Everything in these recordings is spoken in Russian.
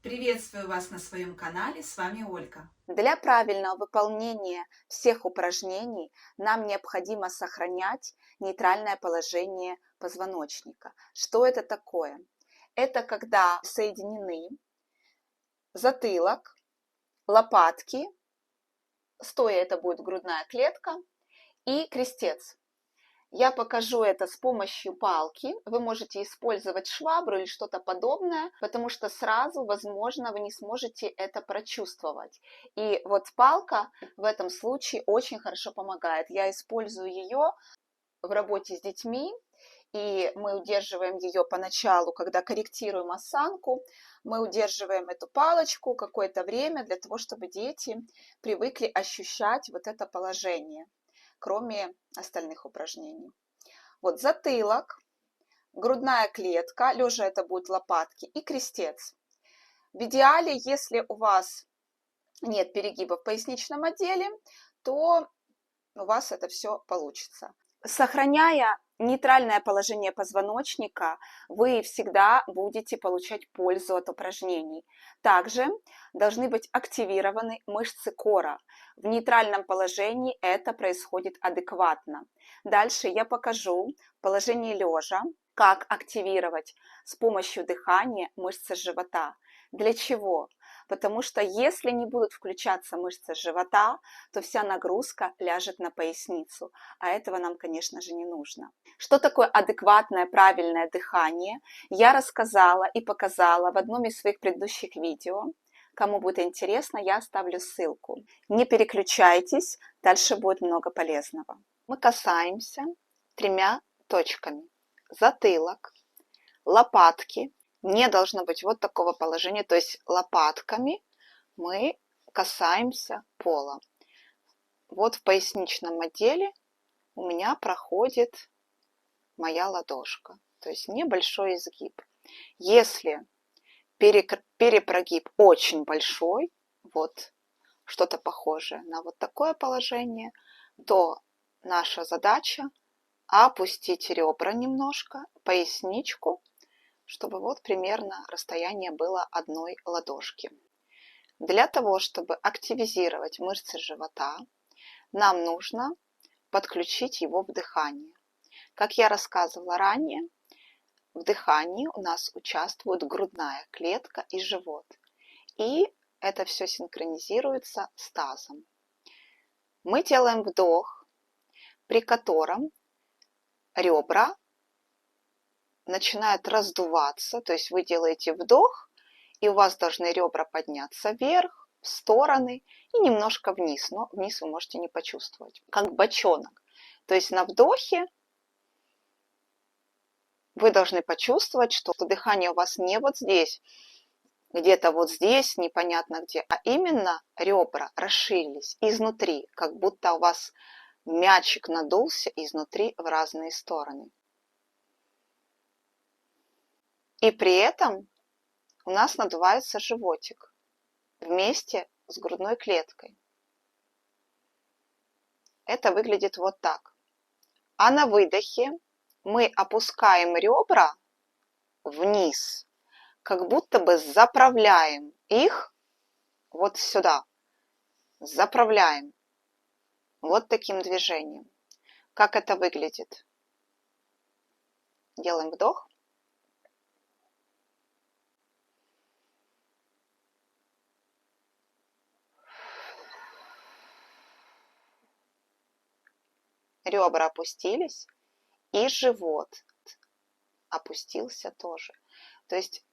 Приветствую вас на своем канале, с вами Ольга. Для правильного выполнения всех упражнений нам необходимо сохранять нейтральное положение позвоночника. Что это такое? Это когда соединены затылок, лопатки, стоя это будет грудная клетка, и крестец. Я покажу это с помощью палки. Вы можете использовать швабру или что-то подобное, потому что сразу, возможно, вы не сможете это прочувствовать. И вот палка в этом случае очень хорошо помогает. Я использую ее в работе с детьми, и мы удерживаем ее поначалу, когда корректируем осанку, мы удерживаем эту палочку какое-то время для того, чтобы дети привыкли ощущать вот это положение, кроме остальных упражнений. Вот затылок, грудная клетка, лежа это будут лопатки, и крестец. В идеале, если у вас нет перегиба в поясничном отделе, то у вас это все получится. Сохраняя нейтральное положение позвоночника, вы всегда будете получать пользу от упражнений. Также должны быть активированы мышцы кора. В нейтральном положении это происходит адекватно. Дальше я покажу в положении лежа, как активировать с помощью дыхания мышцы живота. Для чего? Потому что если не будут включаться мышцы живота, то вся нагрузка ляжет на поясницу, а этого нам, конечно же, не нужно. Что такое адекватное, правильное дыхание, я рассказала и показала в одном из своих предыдущих видео. Кому будет интересно, я оставлю ссылку. Не переключайтесь, дальше будет много полезного. Мы касаемся 3 точками. Затылок, лопатки. Не должно быть вот такого положения, то есть лопатками мы касаемся пола. Вот в поясничном отделе у меня проходит моя ладошка, то есть небольшой изгиб. Если перепрогиб очень большой, вот что-то похожее на вот такое положение, то наша задача опустить ребра немножко, поясничку, чтобы вот примерно расстояние было одной ладошки. Для того, чтобы активизировать мышцы живота, нам нужно подключить его в дыхание. Как я рассказывала ранее, в дыхании у нас участвуют грудная клетка и живот. И это все синхронизируется с тазом. Мы делаем вдох, при котором ребра начинают раздуваться, то есть вы делаете вдох, и у вас должны ребра подняться вверх, в стороны и немножко вниз, но вниз вы можете не почувствовать, как бочонок. То есть на вдохе вы должны почувствовать, что дыхание у вас не вот здесь, где-то вот здесь, непонятно где, а именно ребра расширились изнутри, как будто у вас мячик надулся изнутри в разные стороны. И при этом у нас надувается животик вместе с грудной клеткой. Это выглядит вот так. А на выдохе мы опускаем ребра вниз, как будто бы заправляем их вот сюда. Заправляем вот таким движением. Как это выглядит? Делаем вдох. Ребра опустились, и живот опустился тоже. То есть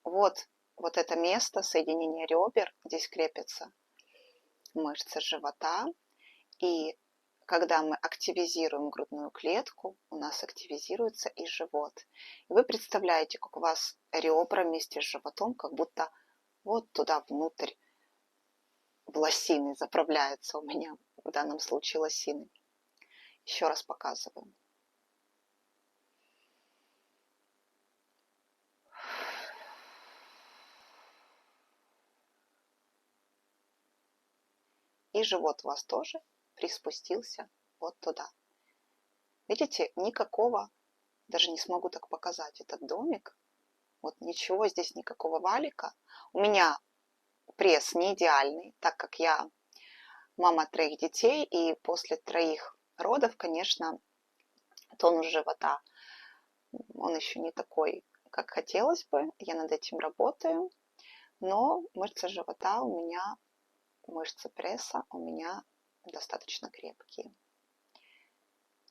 вот это место соединения ребер, здесь крепятся мышцы живота, и когда мы активизируем грудную клетку, у нас активизируется и живот. И вы представляете, как у вас ребра вместе с животом, как будто вот туда внутрь в лосины заправляются у меня, в данном случае лосины. Еще раз показываю. И живот у вас тоже приспустился вот туда. Видите, никакого, даже не смогу так показать, этот домик Вот ничего здесь, никакого валика. У меня пресс не идеальный, так как я мама 3 детей, и после 3 родов, конечно, тонус живота, он еще не такой, как хотелось бы. Я над этим работаю, но мышцы живота у меня, мышцы пресса у меня достаточно крепкие.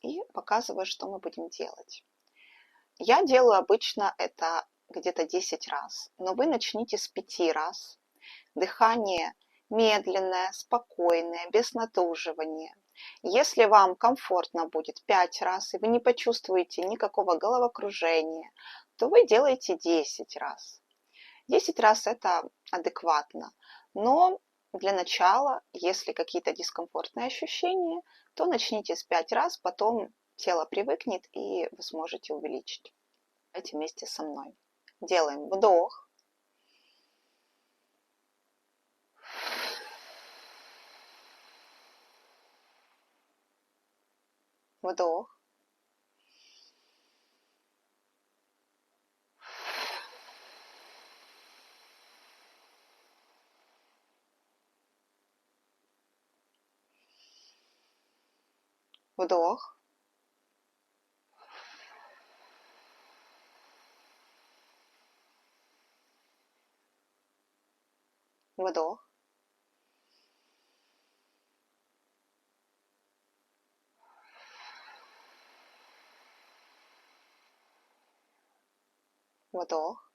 И показываю, что мы будем делать. Я делаю обычно это где-то 10 раз, но вы начните с 5 раз. Дыхание медленное, спокойное, без натуживания. Если вам комфортно будет 5 раз, и вы не почувствуете никакого головокружения, то вы делаете 10 раз. 10 раз это адекватно, но для начала, если какие-то дискомфортные ощущения, то начните с 5 раз, потом тело привыкнет, и вы сможете увеличить. Давайте вместе со мной. Делаем вдох. Вдох. Вдох. Вдох. Вдох.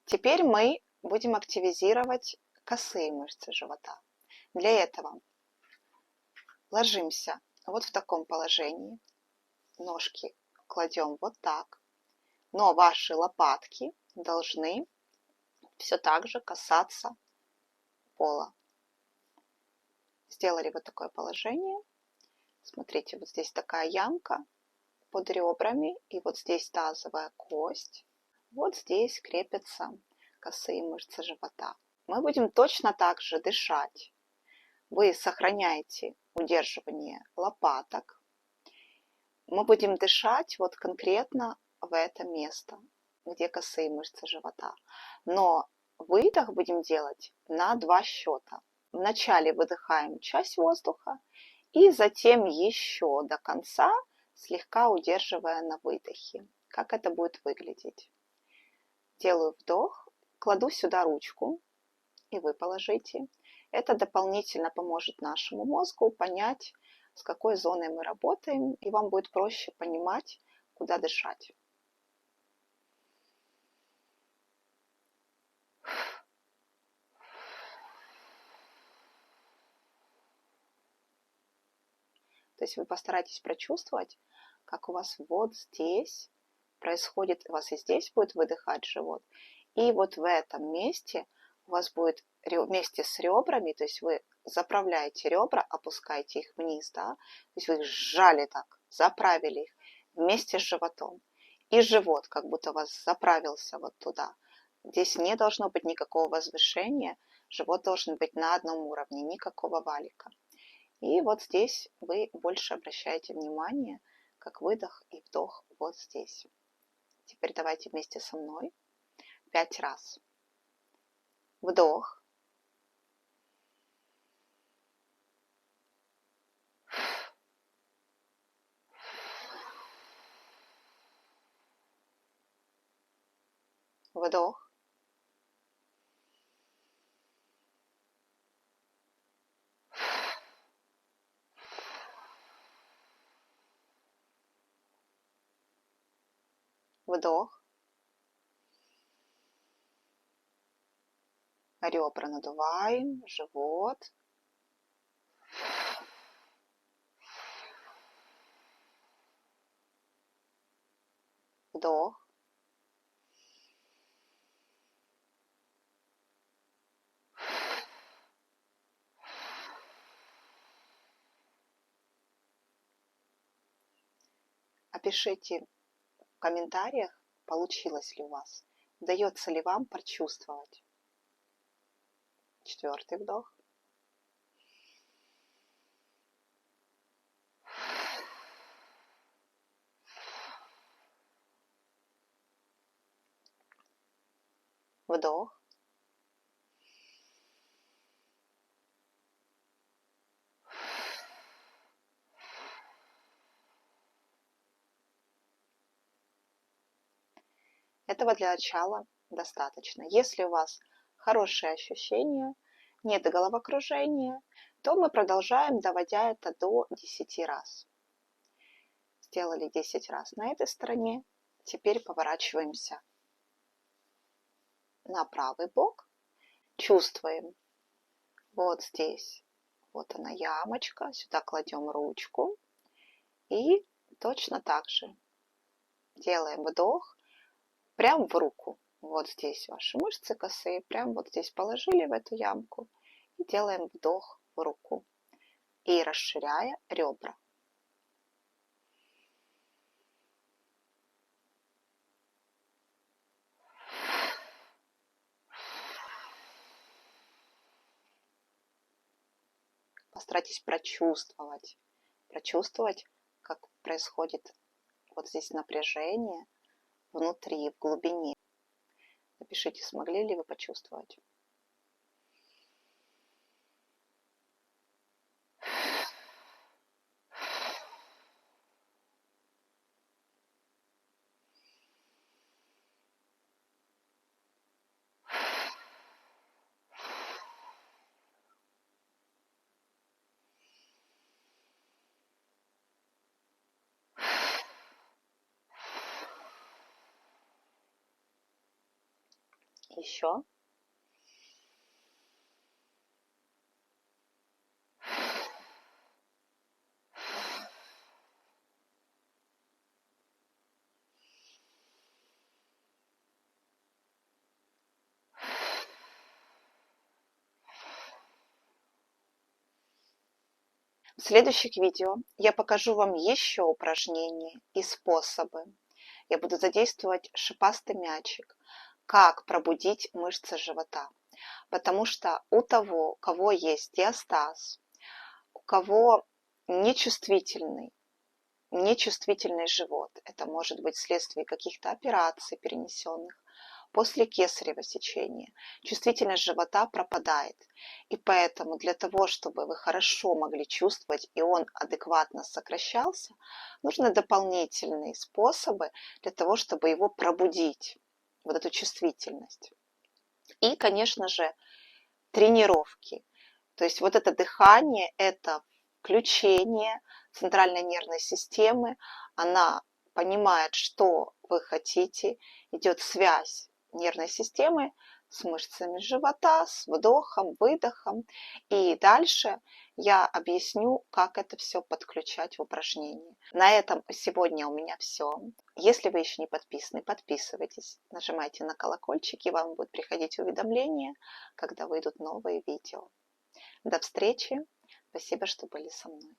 Теперь мы будем активизировать косые мышцы живота. Для этого ложимся вот в таком положении. Ножки кладем вот так. Но ваши лопатки должны все так же касаться пола. Сделали вот такое положение. Смотрите, вот здесь такая ямка под ребрами, и вот здесь тазовая кость. Вот здесь крепятся косые мышцы живота. Мы будем точно так же дышать. Вы сохраняете удерживание лопаток. Мы будем дышать вот конкретно в это место, где косые мышцы живота. Но выдох будем делать на 2 счета. Вначале выдыхаем часть воздуха, и затем еще до конца, слегка удерживая на выдохе. Как это будет выглядеть? Делаю вдох, кладу сюда ручку, и вы положите. Это дополнительно поможет нашему мозгу понять, с какой зоной мы работаем, и вам будет проще понимать, куда дышать. То есть вы постарайтесь прочувствовать, как у вас вот здесь происходит, у вас и здесь будет выдыхать живот, и вот в этом месте у вас будет вместе с ребрами, то есть вы заправляете ребра, опускаете их вниз, да, то есть вы их сжали так, заправили их вместе с животом. И живот как будто у вас заправился вот туда. Здесь не должно быть никакого возвышения, живот должен быть на одном уровне, никакого валика. И вот здесь вы больше обращаете внимание, как выдох и вдох вот здесь. Теперь давайте вместе со мной 5 раз. Вдох. Вдох. Вдох. Ребра надуваем, живот. Вдох. Опишите в комментариях, получилось ли у вас. Удается ли вам прочувствовать? 4-й вдох. Вдох. Этого для начала достаточно. Если у вас хорошие ощущения, нет головокружения, то мы продолжаем, доводя это до 10 раз. Сделали 10 раз на этой стороне. Теперь поворачиваемся на правый бок. Чувствуем вот здесь. Вот она ямочка. Сюда кладем ручку. И точно так же делаем вдох прямо в руку. Вот здесь ваши мышцы косые. Прямо вот здесь положили в эту ямку. И делаем вдох в руку. И расширяя ребра. Постарайтесь прочувствовать, как происходит вот здесь напряжение внутри, в глубине. Напишите, смогли ли вы почувствовать. Еще. В следующих видео я покажу вам еще упражнения и способы. Я буду задействовать шипастый мячик, как пробудить мышцы живота. Потому что у того, у кого есть диастаз, у кого нечувствительный живот, это может быть вследствие каких-то операций перенесенных, после кесарево сечения, чувствительность живота пропадает. И поэтому для того, чтобы вы хорошо могли чувствовать и он адекватно сокращался, нужны дополнительные способы для того, чтобы его пробудить, вот эту чувствительность. И, конечно же, тренировки. То есть вот это дыхание, это включение центральной нервной системы, она понимает, что вы хотите, идет связь нервной системы с мышцами живота, с вдохом, выдохом. И дальше я объясню, как это все подключать в упражнении. На этом сегодня у меня все. Если вы еще не подписаны, подписывайтесь, нажимайте на колокольчик, и вам будут приходить уведомления, когда выйдут новые видео. До встречи. Спасибо, что были со мной.